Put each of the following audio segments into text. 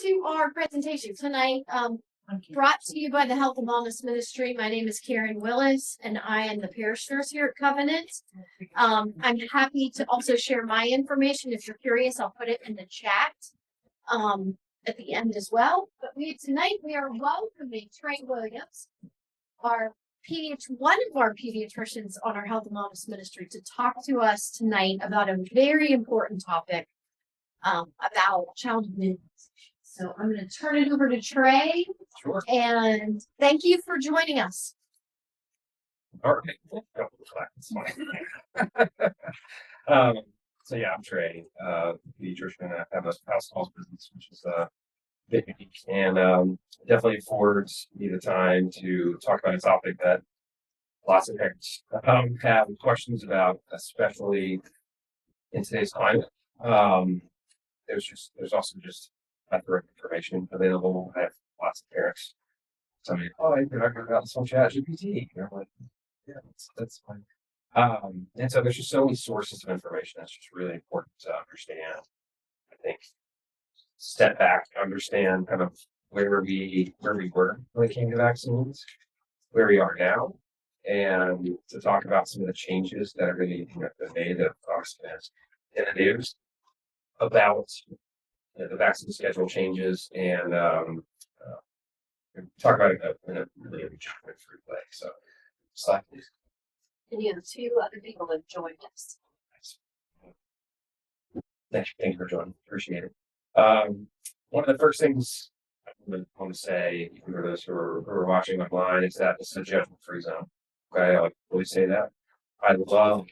to our presentation tonight, brought to you by the Health and Wellness Ministry. My name is Karen Willis, and I am the parish nurse here at Covenant. I'm happy to also share my information. If you're curious, I'll put it in the chat at the end as well. But tonight we are welcoming Trey Williams, one of our pediatricians on our Health and Wellness Ministry, to talk to us tonight about a very important topic about childhood immunizations. So I'm going to turn it over to Trey. Sure. And thank you for joining us. All right. So yeah, I'm Trey, pediatrician. I have a house calls business, which is bit unique, and definitely affords me the time to talk about a topic that lots of parents have questions about, especially in today's climate. There's also just plethora of information available. I have lots of parents tell me, "Oh, you're not going about this on ChatGPT." And I'm like, "Yeah, that's fine." And so there's just so many sources of information that's just really important to understand. I think step back, understand kind of where we were when it came to vaccines, where we are now, and to talk about some of the changes that are really been made that Fox has in the news about the vaccine schedule changes, and talk about it in a really free way. So, slide please. And you have two other people that joined us. Thank you for joining. Appreciate it. One of the first things I want to say, for those who are watching online, is that it's a judgment-free zone. Okay, I like always say that. I love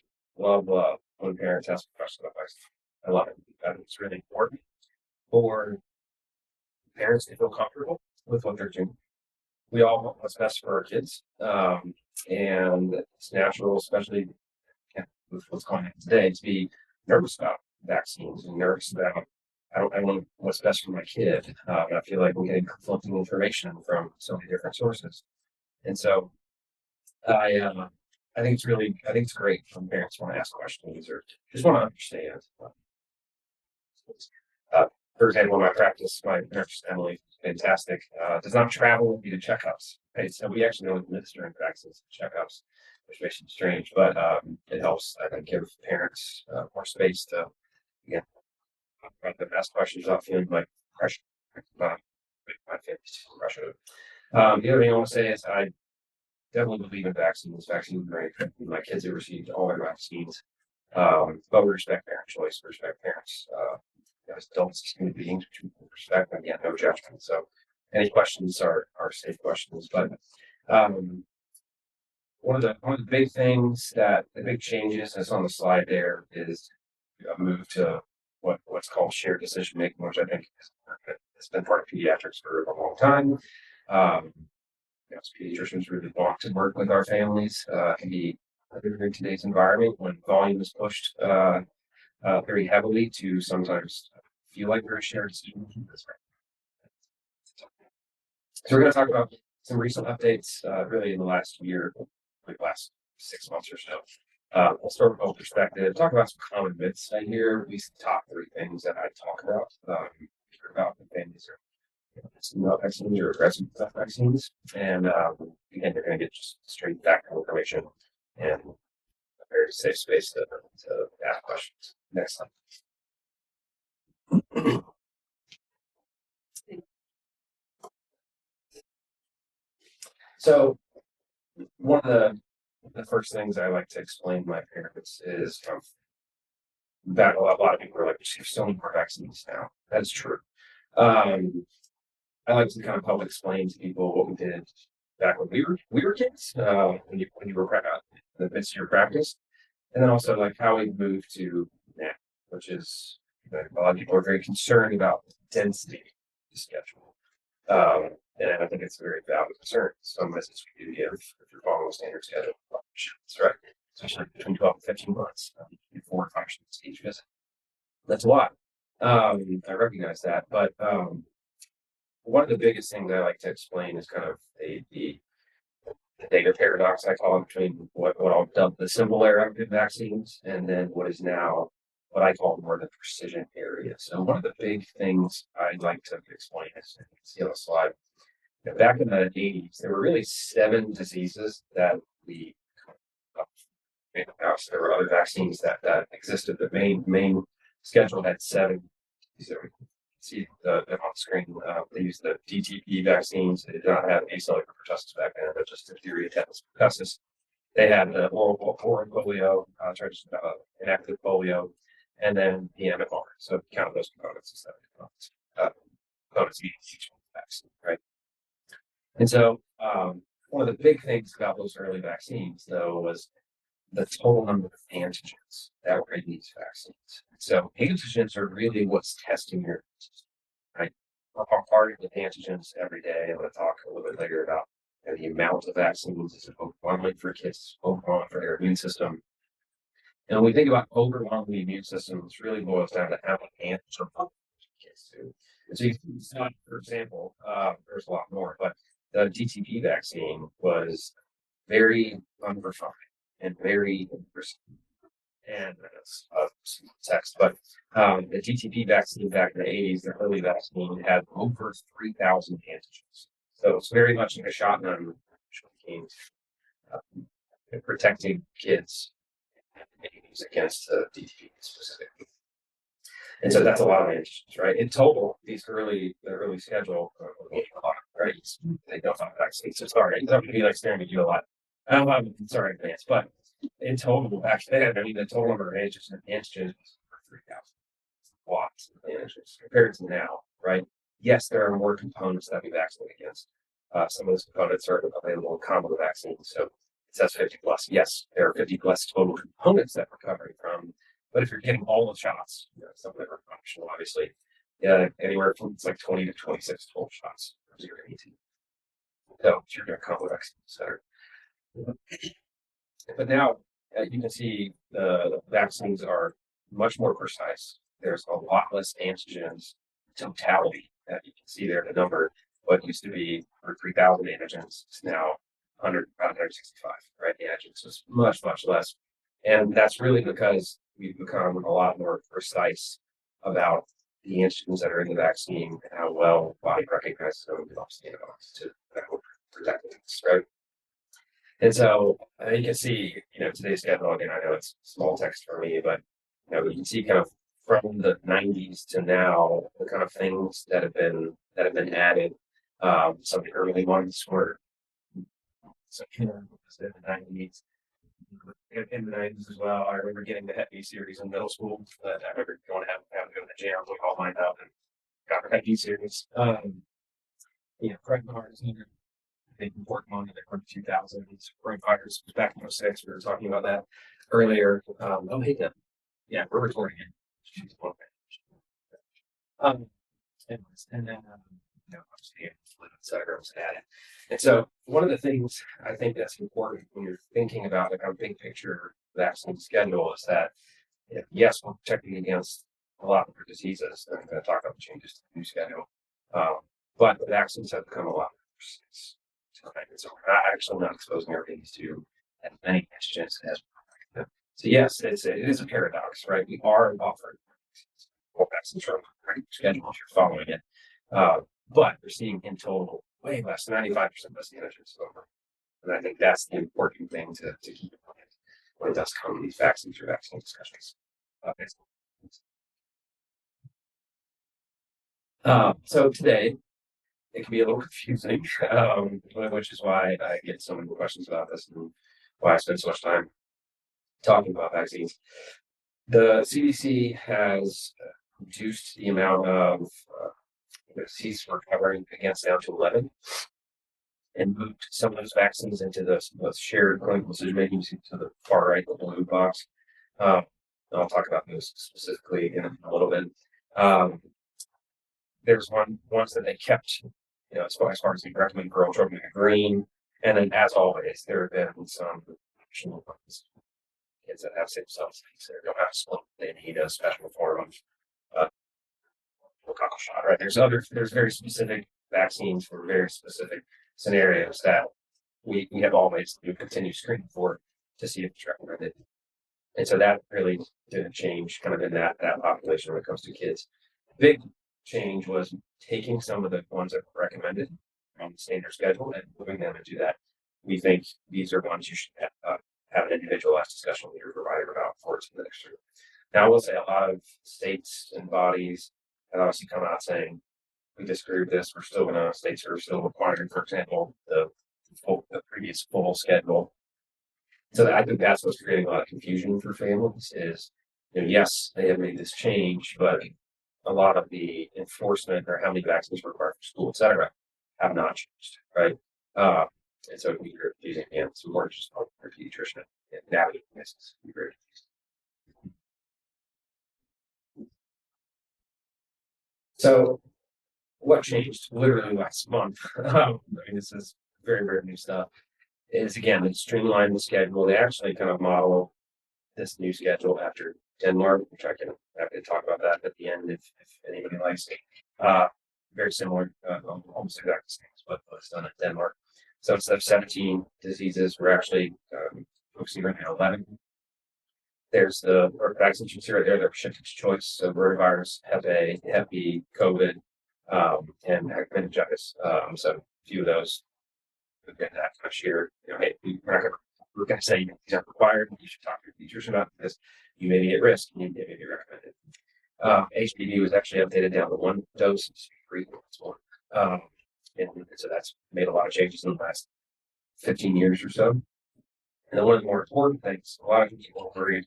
when parents ask questions about vaccines. I love it. I think it's really important for parents to feel comfortable with what they're doing. We all want what's best for our kids, and it's natural, especially with what's going on today, to be nervous about vaccines and nervous about I want what's best for my kid. I feel like we're getting conflicting information from so many different sources, and so I think it's great when parents want to ask questions or just want to understand. For example, in my practice, my nurse Emily, fantastic, does not travel with me to checkups. Right, so we actually don't administer vaccines and checkups, which makes it strange, but it helps. I think give parents more space to ask questions without feeling like pressure. My family's pressure. The other thing I want to say is I definitely believe in vaccines. Vaccines are very effective. My kids have received all their vaccines, but we respect parent choice. We respect parents. As adults, as human beings, which we respect, again, no judgment. So, any questions are safe questions. But one of the big things the big changes that's on the slide there is a move to what's called shared decision making, which I think has been part of pediatrics for a long time. As pediatricians really want to work with our families in today's environment when volume is pushed very heavily to sometimes feel like we're a shared decision. So we're going to talk about some recent updates really in the last year, like last 6 months or so. We'll start with both perspective, talk about some common myths I hear, at least the top 3 things that I talk about, about the families or vaccines or aggressive vaccines. And again, you're going to get just straight factual information and a very safe space to ask questions. Next slide. So one of the first things I like to explain to my parents is that a lot of people are like, there's so many more vaccines now. That's true. I like to kind of public explain to people what we did back when we were kids, when you were in the midst of your practice, and then also like how we moved to now, which is a lot of people are very concerned about the density of the schedule. And I think it's a very valid concern. Some visits we do give, if you're following a standard schedule, that's right, especially between 12 and 15 months, 4 or 5 shifts each visit. That's a lot. I recognize that, but one of the biggest things I like to explain is kind of the data paradox, I call it, between what I'll dub the simple era of vaccines and then what is now what I call more the precision area. So one of the big things I'd like to explain is, you can see on the slide, back in the 80s, there were really 7 diseases that we made the house. There were other vaccines that existed. The main schedule had 7. So we can see them on the screen. They used the DTP vaccines. They did not have acellular pertussis back then, but just diphtheria, tetanus, pertussis. They had the oral polio, inactive polio, and then the MMR. So count those components as 7 components. Components each vaccine, right? And so one of the big things about those early vaccines, though, was the total number of antigens that were in these vaccines. So antigens are really what's testing your immune system, right? We're bombarded with antigens every day. I'm going to talk a little bit later about the amount of vaccines is overwhelming for kids, overwhelming for their immune system. And when we think about overwhelming the immune system, it really boils down to how many antigens kids do. And so you can see, for example, there's a lot more, but the DTP vaccine was very unrefined and very and that's text, but the DTP vaccine back in the 80s, the early vaccine had over 3,000 antigens. So it's very much like a shotgun protecting kids against DTP specifically. And so that's a lot of antigens, right? In total, the early schedule, right? They don't have vaccines. So sorry, it's not going to be like staring at you a lot. Sorry in advance, but in total, actually, the total number of antigens was 3,000 lots of antigens compared to now, right? Yes, there are more components that we vaccinate against. Some of those components are available in combo vaccines. So it says 50 plus. Yes, there are 50 plus total components that we're covering from. But if you're getting all the shots, some of them are functional, obviously. Anywhere from 20 to 26 total shots from 0 to 18. So if you're doing combo vaccines, etc. But now you can see the vaccines are much more precise. There's a lot less antigens totality that you can see there. The number, what used to be for 3,000 antigens, is now 165, right? The antigens is much, much less. And that's really because we've become a lot more precise about the antigens that are in the vaccine and how well the body recognizes them and develops the antibodies to protect against, right? And so you can see, today's schedule, again, I know it's small text for me, but, you can see kind of from the 90s to now, the kind of things that have been added. Some of the early ones were, in the 90s. In the 90s as well, I remember getting the Hep B series in middle school. But I remember going to have to go to the jam, we all lined up and got our Hep B series. Prevnar is another big important one in the early 2000s. Brain fighters was back in 06. We were talking about that earlier. Hey, Deb. Yeah, we're recording it. She's one of and then obviously etc. was added. And so one of the things I think that's important when you're thinking about a big picture vaccine schedule is that yes, we're protecting against a lot of diseases. I'm going to talk about the changes to the new schedule. But the vaccines have become a lot more precise. So we're not exposing our babies to as many antigens as we're. So yes, it is a paradox, right? We are offering vaccines from a schedule if you're following it. But we're seeing in total way less, 95% less antigens over. And I think that's the important thing to keep in mind when it does come to these vaccines or vaccine discussions. So today, it can be a little confusing, which is why I get so many questions about this and why I spend so much time talking about vaccines. The CDC has reduced the amount of disease we're covering against down to 11 and moved some of those vaccines into those shared clinical decision making to the far right, the blue box. I'll talk about those specifically in a little bit. There's ones that they kept, as far as the recommended for children in green. And then, as always, there have been some additional ones. Kids that have sickle cell disease, they don't have a split, they need a special form of coccal shot, right? There's very specific vaccines for very specific scenarios that we have always continue screening for to see if it's recommended. And so that really didn't change kind of in that population when it comes to kids. Big change was taking some of the ones that were recommended on the standard schedule and moving them into that. We think these are ones you should have an individualized discussion with your provider about for its administered. Now, I will say a lot of states and bodies have obviously come out saying we disagree with this. We're still going to, states are still requiring, for example, the previous full schedule. So I think that's what's creating a lot of confusion for families is, yes, they have made this change, but a lot of the enforcement or how many vaccines required for school, et cetera, have not changed, right? And so we're using, again, some more just on our pediatrician and navigating this. So what changed literally last month? This is very, very new stuff. Is again, they streamlined the schedule. They actually kind of model this new schedule after Denmark, which I can happy to talk about that at the end if anybody likes it. Very similar, almost exact the same as what was done in Denmark. So instead of 17 diseases, we're actually focusing on 11. There's the vaccinations here, there, they're shifted to choice. So rotavirus, Hep A, Hep B, COVID, and meningitis. So a few of those we've got that kind of shared. Hey, we're going to say these aren't required. You should talk to your teachers about this. You may be at risk. You may be recommended. HPV was actually updated down to 1 dose. It's 3 one. And so that's made a lot of changes in the last 15 years or so. And then one of the more important things, a lot of people are worried,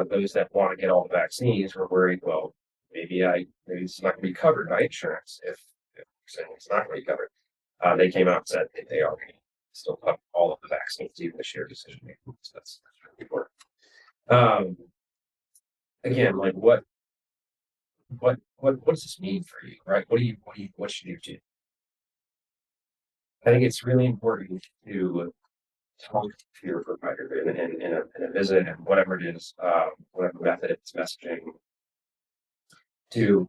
those that want to get all the vaccines were worried, well, maybe this is not going to be covered by insurance if we're saying it's not going to be covered. They came out and said that they are going to still cover all of the vaccines, even the shared decision making. So that's really important. Again, like what does this mean for you, right? What should you do? I think it's really important to talk to your provider in a visit and whatever it is, whatever method it's messaging, to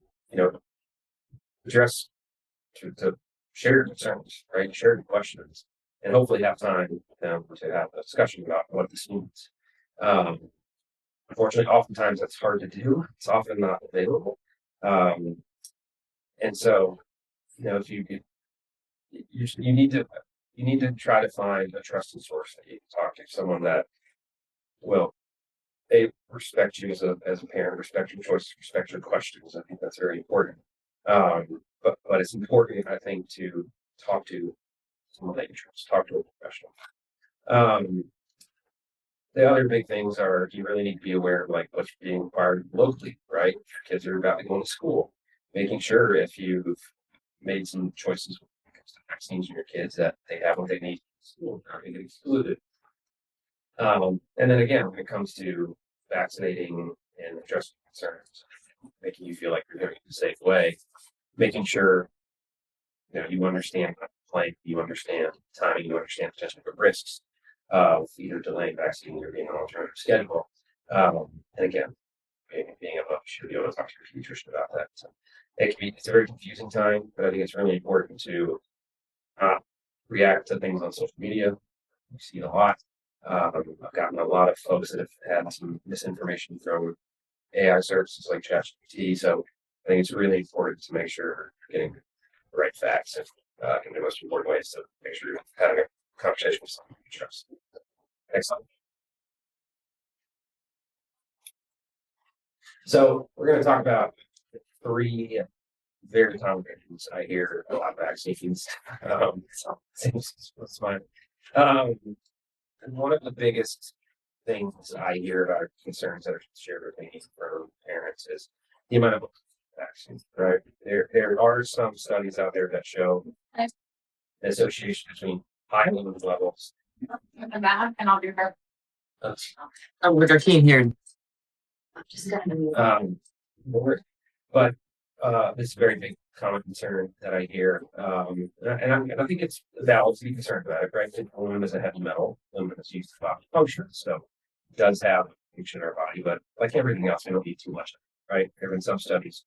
address to share your concerns, right? Share your questions, and hopefully have time to have a discussion about what this means. Unfortunately, oftentimes that's hard to do. It's often not available, and so if you need to try to find a trusted source that you can talk to, someone that will respect you as a parent, respect your choices, respect your questions. I think that's very important. But it's important, I think, to talk to someone that you trust, talk to a professional. The other big things are you really need to be aware of like what's being required locally, right? If your kids are about to go to school, making sure if you've made some choices when it comes to vaccines in your kids that they have what they need in school, not going to get excluded. And then again, when it comes to vaccinating and addressing concerns, making you feel like you're doing it in a safe way, making sure you understand plan, you understand timing, you understand potential risks of either delaying vaccine or being an alternative schedule. And again, being able to be able to talk to your pediatrician about that. So it's a very confusing time, but I think it's really important to react to things on social media. We see it a lot. I've gotten a lot of folks that have had some misinformation from AI services like ChatGPT. So I think it's really important to make sure you're getting the right facts and in the most important ways to make sure you're having a conversation with someone you trust. Excellent. So we're going to talk about 3 very common things I hear a lot of vaccines. That's fine. And one of the biggest things I hear about concerns that are shared with me from parents is the amount of vaccines, right? There are some studies out there that show an association between high lipid levels. And I'll do her. With our team here. But this is a very big common concern that I hear, and I think it's valid to be concerned about it, right? Aluminum is a heavy metal. Aluminum is used for body function, so it does have a function in our body, but like everything else, we don't need too much, right? There have been some studies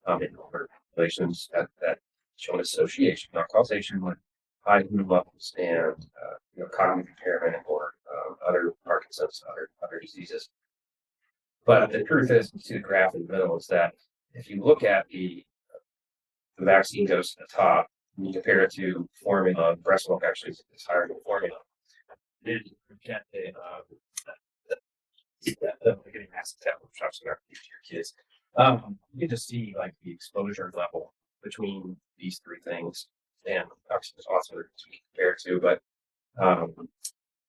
in older populations that show an association, not causation, with high aluminum levels and cognitive impairment or other Parkinson's, other diseases. But the truth is, you see the graph in the middle, is that if you look at the vaccine dose at the top, and you compare it to formula, breast milk actually is higher than formula. Then you get getting massive tablet shots to your kids. You can just see like the exposure level between these three things, and obviously there's lots of other things we can compare it to, but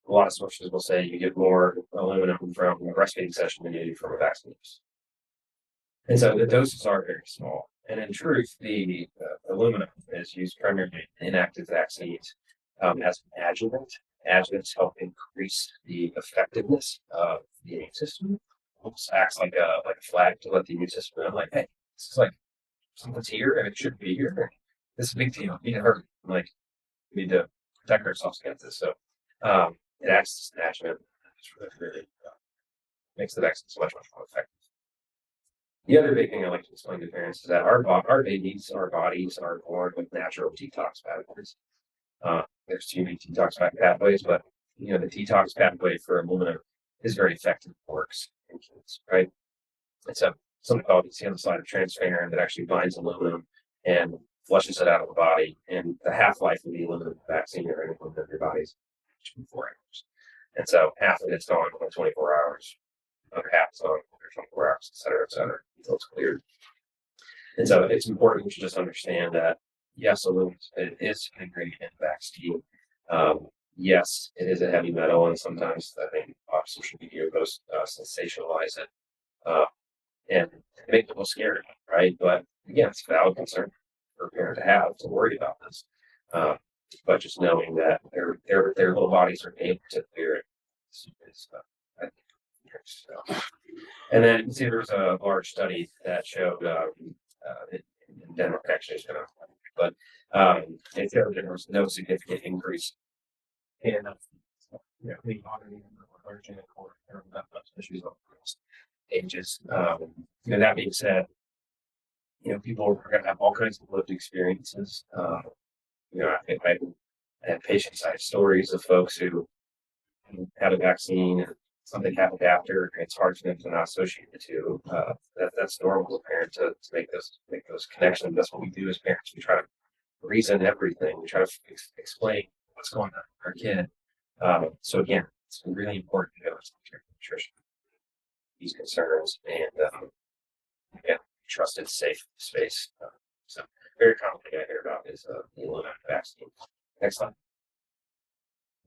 a lot of sources will say you get more aluminum from a breastfeeding session than you do from a vaccine dose. And so the doses are very small. And in truth, the aluminum is used primarily in inactive vaccines as an adjuvant. Adjuvants help increase the effectiveness of the immune system. Almost acts like a flag to let the immune system know, like, hey, this is like something's here and it shouldn't be here. This is a big deal. We need to hurry. Like, we need to protect ourselves against this. So it acts as an adjuvant. It's really makes the vaccine so much more effective. The other big thing I like to explain to parents is that our babies, our bodies are born with natural detox pathways. There's two main detox pathways, but the detox pathway for aluminum is very effective. Works in kids, right? It's something called, you see on the slide, of transferrin that actually binds aluminum and flushes it out of the body. And the half-life of the aluminum vaccine or any aluminum in your body is 24 hours. And so half of it's gone within 24 hours, other half is gone within 24 hours, et cetera, until it's cleared. And so it's important to just understand that, yes, aluminum is an ingredient in the vaccine. Yes, it is a heavy metal, and sometimes I think social media goes sensationalize it and make people scared, right? But again, it's a valid concern for a parent to have to worry about this. But just knowing that their little bodies are able to clear it is I think. So. And then you can see there's a large study that showed in Denmark actually, but it showed there was no significant increase in the autoimmune or allergic or issues of ages. That being said, people are going to have all kinds of lived experiences. I had patients, I have stories of folks who had a vaccine and something happened after. It's hard for them to not associate the two. That's normal as a parent to make those connections. That's what we do as parents. We try to reason everything. We try to explain what's going on with our kid. So again, it's really important to go to nutrition, these concerns, and again, trusted, safe space. So very common thing I hear about is the aluminum vaccine. Next slide.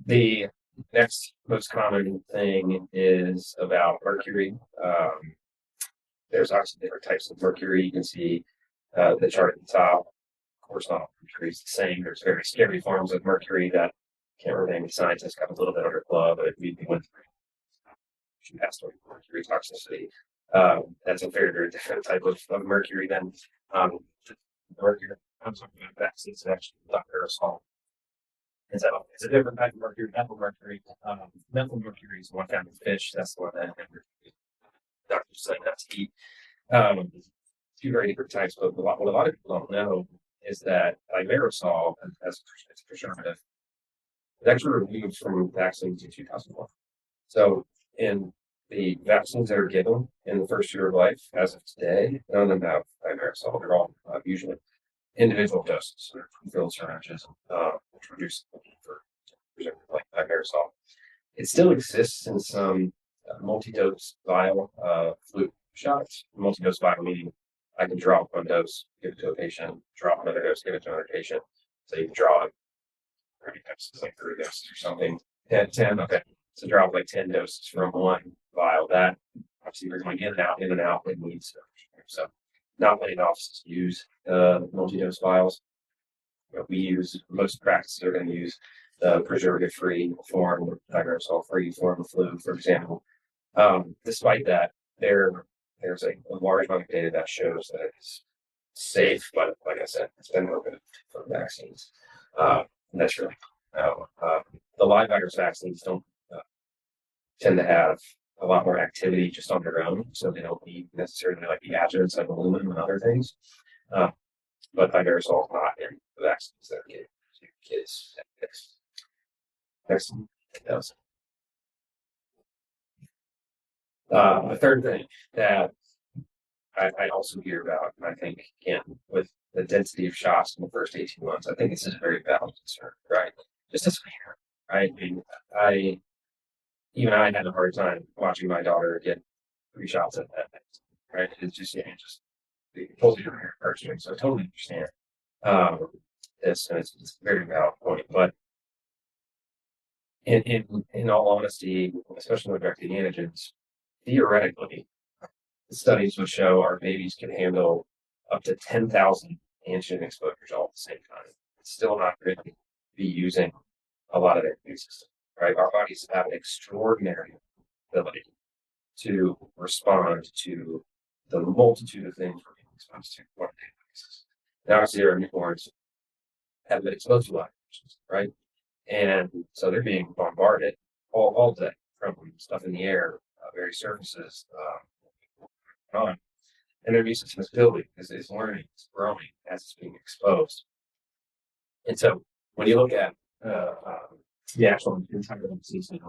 The next most common thing is about mercury. There's obviously different types of mercury. You can see the chart at the top. Of course, not all mercury is the same. There's very scary forms of mercury that can't remember any scientists got a little bit under glove, but we went through. She passed away from mercury toxicity. That's a very, very different type of mercury than the mercury I'm talking about vaccines. Actually, aerosol. It's a different type of mercury, methyl mercury. Methyl mercury is one kind of fish. That's the one that doctors say not to eat. Two very different types, but what a lot of people don't know is that aerosol, as a preservative, is actually removed from vaccines in 2001. So in the vaccines that are given in the first year of life, as of today, none of them have aerosol. They're all usually individual doses or filled syringes, which reduce the need for preservative like aerosol. It still exists in some multi-dose vial flu shots. Multi-dose vial meaning I can draw one dose, give it to a patient, draw another dose, give it to another patient. So you can draw 30 doses, like 3 doses or something. 10, okay. So draw like 10 doses from one vial. That obviously you're going in and out, it needs so not many offices use multi-dose vials. We use, most practices are going to use the preservative-free form, aerosol-free form of flu, for example. Despite that, there's a large amount of data that shows that it's safe, but like I said, it's been more good for vaccines. That's really the live virus vaccines don't tend to have a lot more activity just on their own, so they don't need necessarily like the adjuvants like aluminum and other things. But aerosol is not in the vaccines that are given to kids. Next. The third thing that I also hear about, and I think, again, with the density of shots in the first 18 months, I think this is a very valid concern, right? Just as a parent, right? I mean, even I had a hard time watching my daughter get 3 shots at that, right? It's just, it totally different person. So I totally understand this, and it's a very valid point. But in all honesty, especially with vaccine antigens, theoretically, the studies would show our babies can handle up to 10,000 antigen exposures all at the same time. It's still not really be using a lot of their immune system, right? Our bodies have an extraordinary ability to respond to the multitude of things we're being exposed to on a daily basis. Now, obviously, our newborns have been exposed to a lot of antigens, right? And so they're being bombarded all day from stuff in the air, various surfaces, on. And their immune system is building, is learning, it's growing as it's being exposed. And so when you look at the actual entire season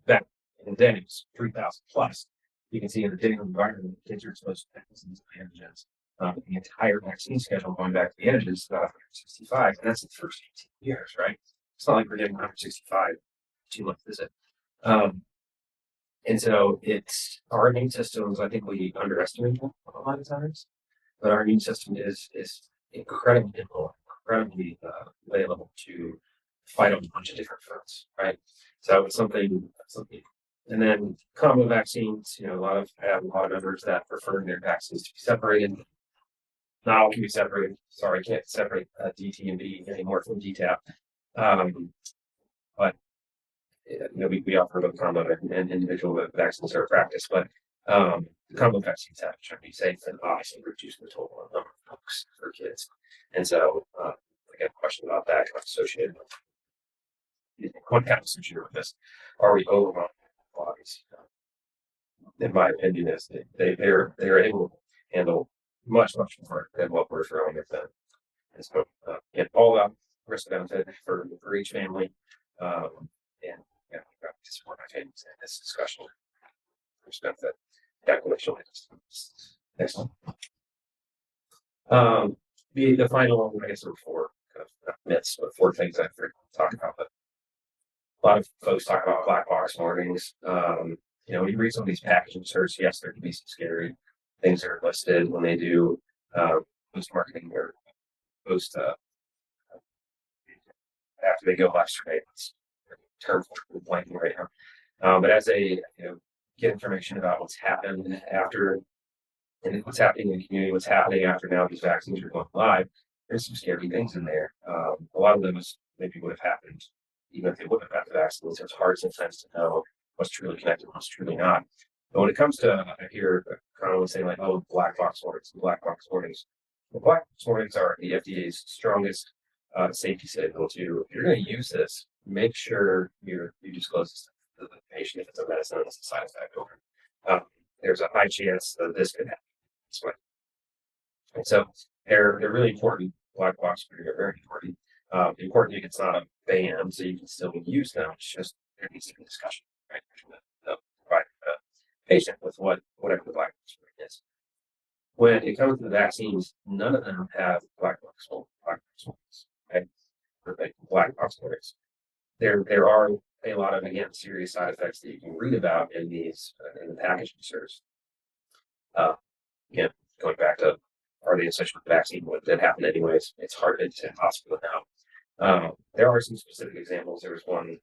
back in the day, it was 3,000 plus. You can see in the digital environment, kids are exposed to thousands of antigens. The entire vaccine schedule going back to the antigens is about 165, and that's the first 18 years, right? It's not like we're getting 165 2-month visit. And so it's our immune systems, I think we underestimate them a lot of times, but our immune system is incredibly nimble, incredibly available to fight on a bunch of different fronts, right? So it's something, and then combo vaccines, I have a lot of members that prefer their vaccines to be separated. Not all can be separated. Sorry, I can't separate DT and B anymore from DTaP. But we offer both combo and individual vaccines or practice, but the combo vaccines have to be safe and obviously reduce the total number of books for kids. And so I got a question about that kind of associated with what kind of associated with this. Are we overwhelming bodies? In my opinion, is they're able to handle much more than what we're throwing at them. And so all about risk benefit for each family. And to support my families in this discussion. Risk benefit calculation. Next one. The final one, I guess, there were 4 kind of myths, but 4 things I frequently talk about. But a lot of folks talk about black box warnings. When you read some of these packaging inserts, yes, there can be some scary things that are listed when they do post marketing or post after they go live surveillance. Term for blanking right now. But as they get information about what's happened after and what's happening in the community, what's happening after now these vaccines are going live, there's some scary things in there. A lot of them maybe would have happened even if they wouldn't have got the vaccines. It's hard sometimes to know what's truly connected, what's truly not. But when it comes to, I hear commonly saying like, oh, black box warnings, black box warnings. The black box warnings are the FDA's strongest safety signal to, if you're going to use this, make sure you disclose this to the patient if it's a medicine and it's a side effect. Or there's a high chance that this could happen this way. And so they're really important. Black box warnings are very important. Important, it's not a ban, so you can still use them. It's just there needs to be discussion, right? The patient with whatever the black box warning is. When it comes to the vaccines, none of them have black box warnings, right? Or black box warnings. There are a lot of, again, serious side effects that you can read about in these in the package inserts. Again, going back to are they associated with the vaccine? What did happen anyways? It's hard. It's impossible now. There are some specific examples. There was one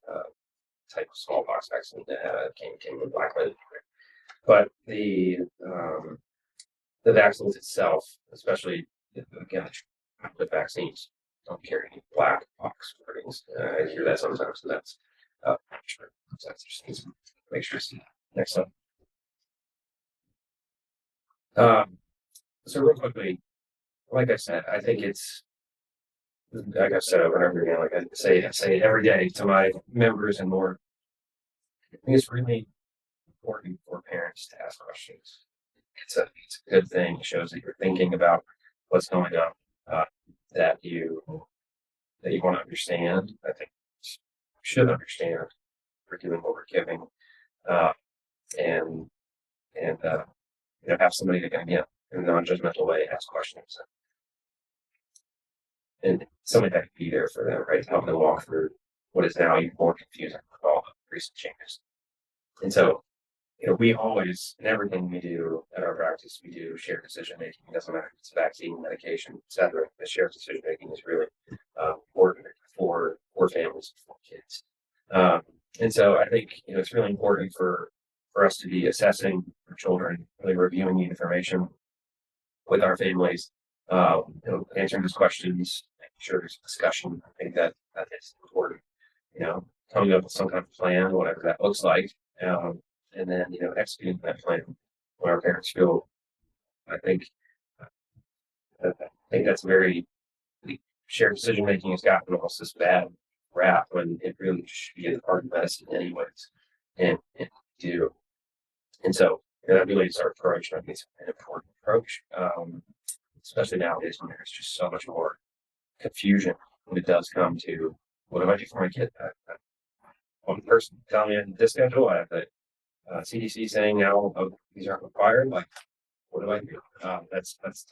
type of smallpox vaccine that came with black lead. But the vaccines itself, especially again the vaccines, don't carry any black box warnings. I hear that sometimes, so that's sure. So that's just make sure to see that. Next up. So real quickly, like I said, I think it's like I've said over and over again, like I say every day to my members and more. I think it's really important for parents to ask questions. It's a good thing. It shows that you're thinking about what's going on, that you want to understand. I think you should understand we're doing what we're giving, and and have somebody that can, in a non-judgmental way, ask questions, and somebody that can be there for them, right, to help them walk through what is now even more confusing with all the recent changes. And so, we always, in everything we do at our practice, we do shared decision making. It doesn't matter if it's vaccine, medication, etc. The shared decision making is really important for families, for kids. And so I think it's really important for us to be assessing our children, really reviewing the information with our families, answering those questions, making sure there's discussion. I think that is important. Coming up with some kind of plan, whatever that looks like, and then executing that plan when our parents feel. I think that's very shared decision making has gotten almost this bad rap when it really should be a part of medicine anyways, and do. And so that really is our approach. I think it's an important approach, especially nowadays when there's just so much more confusion when it does come to what do I do for my kid? One person telling me this schedule, I have the CDC saying now these aren't required. Like, what do I do? That's tough.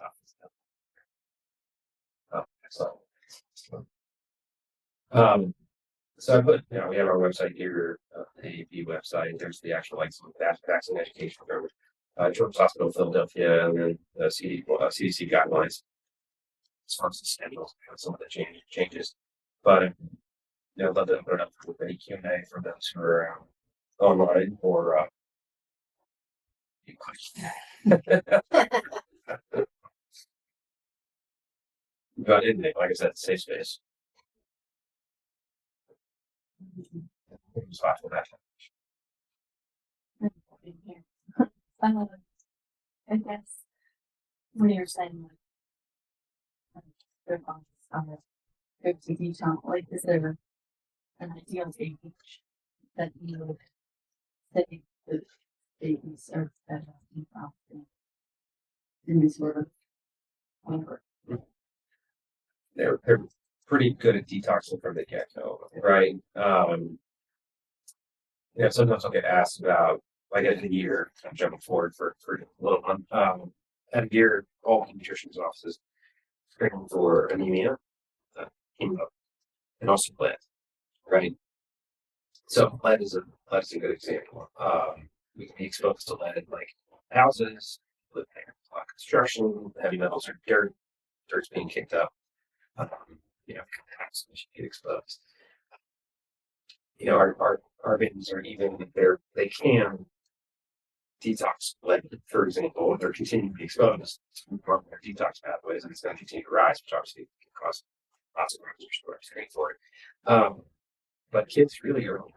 Excellent. So I put, we have our website here, the AAP website. There's the actual some vaccine education from Children's Hospital of Philadelphia, and then the CDC guidelines as far as the schedules, some of the changes. But I'd love to open it up for any Q&A from those who are online or about anything. Like I said, safe space. I guess when you're saying like go to detail, like is there an ideal age that you would say that babies are better in this sort of whatever? They're pretty good at detoxing from the get-go, right? Sometimes I'll get asked about, like at a year, I'm jumping forward for a little one. At a year, all pediatricians' offices screening for anemia, chemo, and also lead, right? So lead is a good example. We can be exposed to lead in like houses, live there, construction, heavy metals or dirt's being kicked up. Houses get exposed. Our babies are even they can detox lead, for example, if they're continuing to be exposed to their detox pathways, and it's going to continue to rise, which obviously can cause lots of screening for it. But kids really are only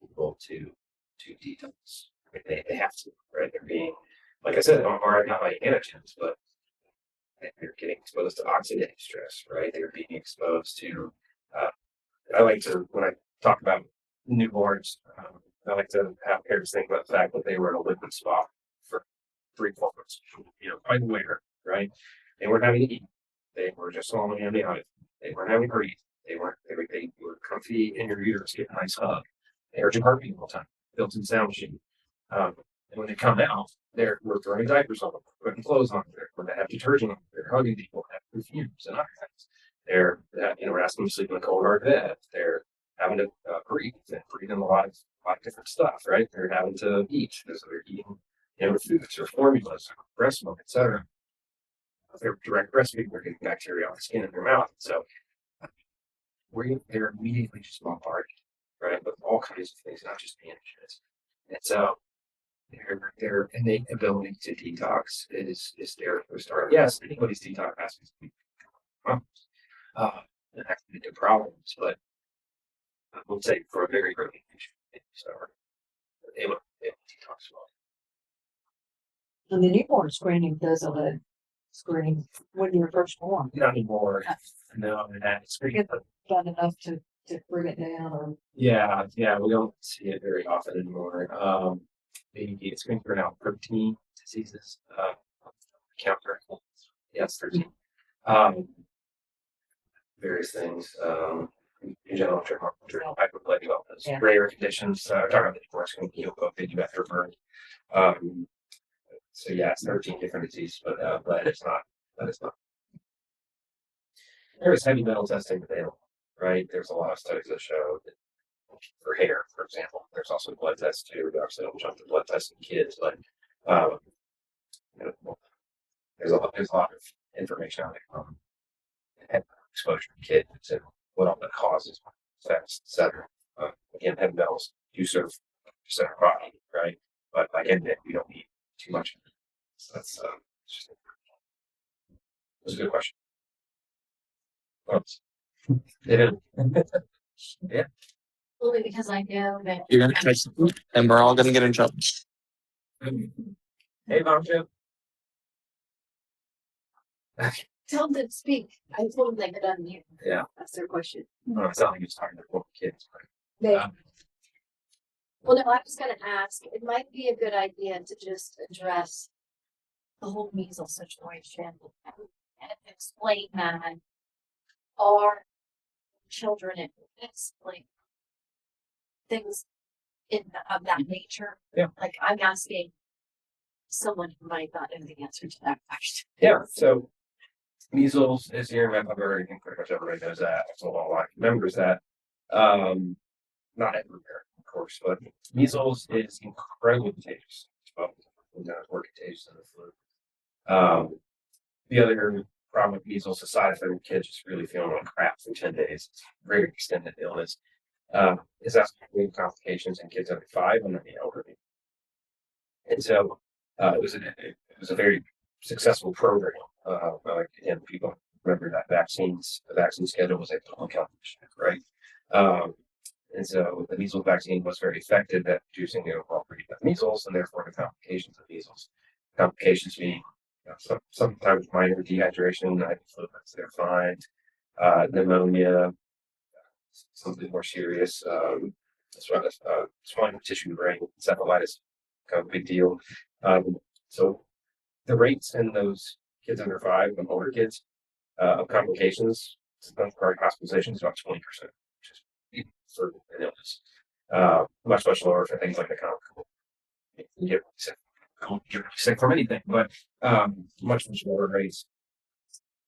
able to detox. They have to, right? They're being, like I said, not by antigens, but they're getting exposed to oxidative stress, right? They're being exposed to. I like to, when I talk about newborns, I like to have parents think about the fact that they were in a liquid spa for 3-4 months, quite aware, right? They weren't having to eat. They were just swallowing antibiotics. They weren't having to breathe. They were comfy in your uterus, getting a nice hug. They heard your heartbeat all the time, built-in sound machine. And when they come out, we're throwing diapers on them, putting clothes on them. When they have detergent on them, they're hugging people, have perfumes and other things. They're, we're asking them to sleep in a cold hard bed. They're having to breathe in a lot of different stuff, right? They're having to eat, so they're eating, foods or formulas, or breast milk, etc. If they're direct breastfeeding, they're getting bacteria on the skin in their mouth. So they're immediately just bombarded, right, with all kinds of things, not just antigens. And so their innate ability to detox is there to start. Yes, anybody's detox has to be problems. And that can lead to problems, but I would say for a very early age, they would detox well. And the newborn screening does a lead screening when you're first born. Not anymore. No, it's pretty Done enough to bring it down, or yeah, we don't see it very often anymore. Maybe screen for now protein diseases. Count correctly. Yes, 13. Various things. Congenital hyperplasia, rare conditions. Talking about the divorce, they do after birth. So yeah, it's 13 different diseases, but it's not. That is not. There is heavy metal testing available, right? There's a lot of studies that show that for hair, for example, there's also blood tests too. We obviously don't jump to blood tests in kids, but you know, there's a lot of information out there on heavy exposure to kids and what all the causes, effects, etc. Again, heavy metals do serve our body, right? But like anything, we don't need too much. So that's a good question. Yeah. Yeah. Only because I know that. You're gonna try something, and we're all gonna get in trouble. Hey, Mom Jim. Tell them to speak. I told them they could unmute. Yeah. That's their question. It's not like it's talking to poor kids. They, Um, well, no, I was gonna ask, it might be a good idea to just address the whole measles situation and explain that our children and like things of that nature. Yeah. Like I'm asking someone who might not know the answer to that question. Yeah. So measles is here in Vancouver. I think pretty much everybody knows that. So a lot of remembers that. Not everywhere, of course, but measles is incredibly contagious. Well, more contagious than the flu. The other problem with measles, aside from kids just really feeling like crap for 10 days, very extended illness, is actually complications in kids under 5 and the elderly. And so it was a very successful program. Again, people remember that the vaccine schedule was a public health issue, right? And so the measles vaccine was very effective at reducing the overall rate of measles and therefore the complications of measles. Complications being sometimes minor dehydration, IV fluids, they're fine, pneumonia, something more serious, as well as swelling of tissue in the brain, encephalitis, kind of a big deal. So the rates in those kids under 5 and older kids of complications, sometimes hospitalization is about 20%, which is for an illness. Much lower for things like the common you get sick from anything, but much lower rates.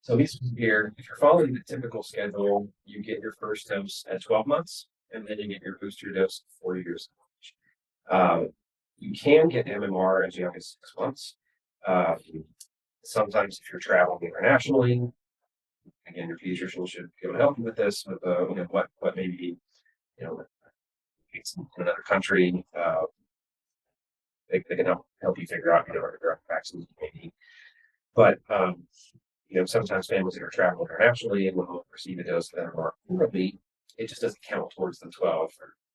So these here, if you're following the typical schedule, you get your first dose at 12 months, and then you get your booster dose at 4 years of age. You can get MMR as young as 6 months. Sometimes if you're traveling internationally, again, your pediatrician should be able to help you with this, with what maybe it's in another country. They can help you figure out what vaccines you may need. But sometimes families that are traveling internationally and will receive a dose of MMR early, it just doesn't count towards the 12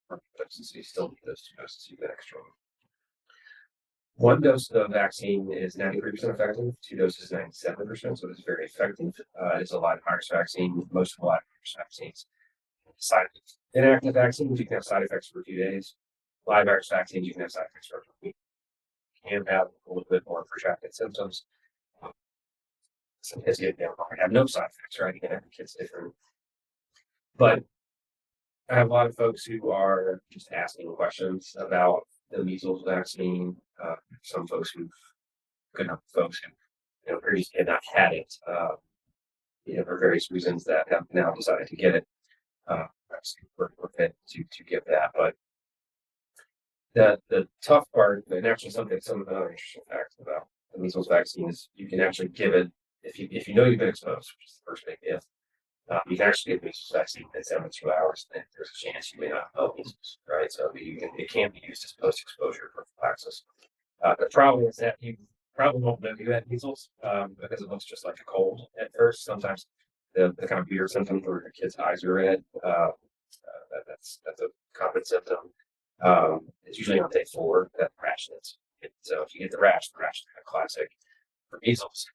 or doses. So you still need those 2 doses to get extra. 1 dose of vaccine is 93% effective, 2 doses 97%, so it's very effective. It's a live virus vaccine. Most of the live virus vaccines, inactive vaccines, you can have side effects for a few days. Live virus vaccines, you can have side effects for a week. You can have a little bit more protracted symptoms. Some kids have no side effects, right? Again, every kid's different. But I have a lot of folks who are just asking questions about the measles vaccine. Some folks good enough folks who previously had not had it, for various reasons that have now decided to get it. We're fit to give that, but the tough part, and actually some of the other interesting facts about the measles vaccine is you can actually give it if you know you've been exposed, which is the first big if. You can actually get measles vaccine in 72 hours, and there's a chance you may not have measles, right? So it can be used as post-exposure prophylaxis. The problem is that you probably won't know you had measles because it looks just like a cold at first. Sometimes the kind of weird symptoms where your kid's eyes are red, that's a common symptom. It's usually on day 4 that rashes. So if you get the rash is kind of classic for measles.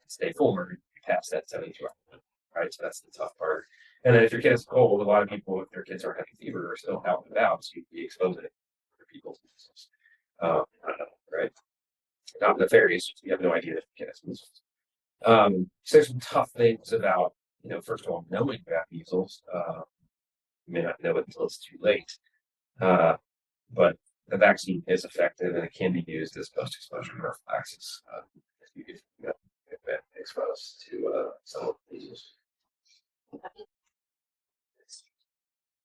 It's day 4, you pass that 72 hours. Right, so that's the tough part. And then if your kid is cold, a lot of people, if their kids aren't having fever, are still out and about, so you'd be exposing it for people's measles. Right? Not nefarious, you have no idea if your kid has measles. So there's some tough things about, first of all, knowing you have measles. You may not know it until it's too late. But the vaccine is effective and it can be used as post-exposure prophylaxis if you get exposed to some of these.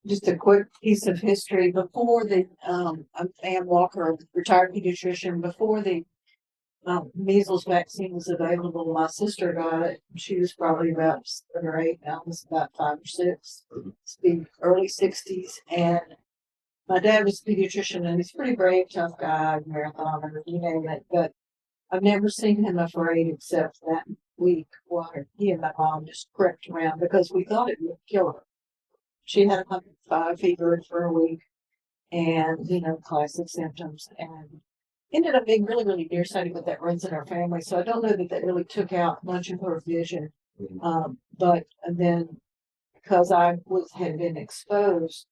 Just a quick piece of history before the, I'm Ann Walker, retired pediatrician, before the measles vaccine was available, my sister got it. She was probably about 7 or 8, I was about 5 or 6. It's the early 60s. And my dad was a pediatrician and he's a pretty brave, tough guy, marathoner, you name it. But I've never seen him afraid except that week while he and my mom just crept around because we thought it would kill her. She had 105 fever for a week and, classic symptoms, and ended up being really, really nearsighted, but that runs in our family. So I don't know that that really took out much of her vision. But then because had been exposed,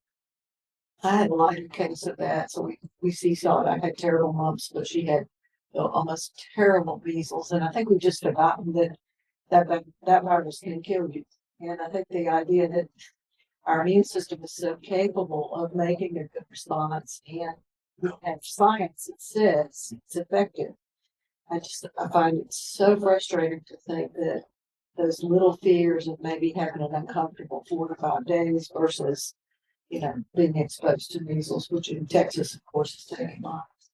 I had a lighter case of that. So we seesawed. I had terrible mumps, but she had almost terrible measles. And I think we've just forgotten that virus can kill you. And I think the idea that our immune system is so capable of making a good response, and we have science that says it's effective. I find it so frustrating to think that those little fears of maybe having an uncomfortable 4 to 5 days versus, being exposed to measles, which in Texas, of course, is taking lives.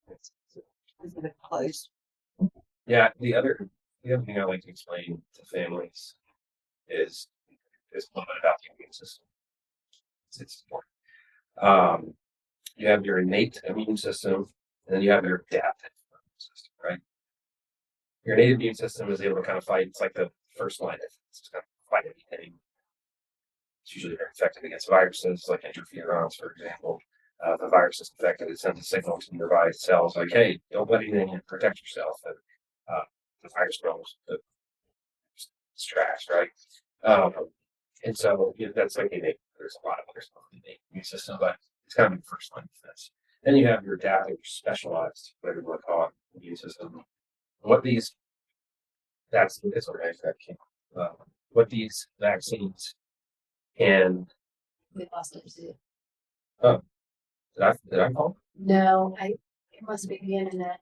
It's a big place. Yeah, the other thing I like to explain to families is a little bit about the immune system. It's important. You have your innate immune system, and then you have your adaptive immune system, right? Your innate immune system is able to kind of fight. It's like the first line of defense. It's kind of fight anything. It's usually very effective against viruses, like interferons, for example. If a virus is infected, it sends a signal to your body cells like, "Hey, don't let anything in. Protect yourself." And the virus grows. It's trash, right? And so that's like innate. There's a lot of other stuff in the immune system, but it's kind of the first line of defense. Then you have your adaptive, your specialized, whatever you want to call it, immune system. What these what these vaccines can. We lost him too. Oh, did I call? No, it must be the internet.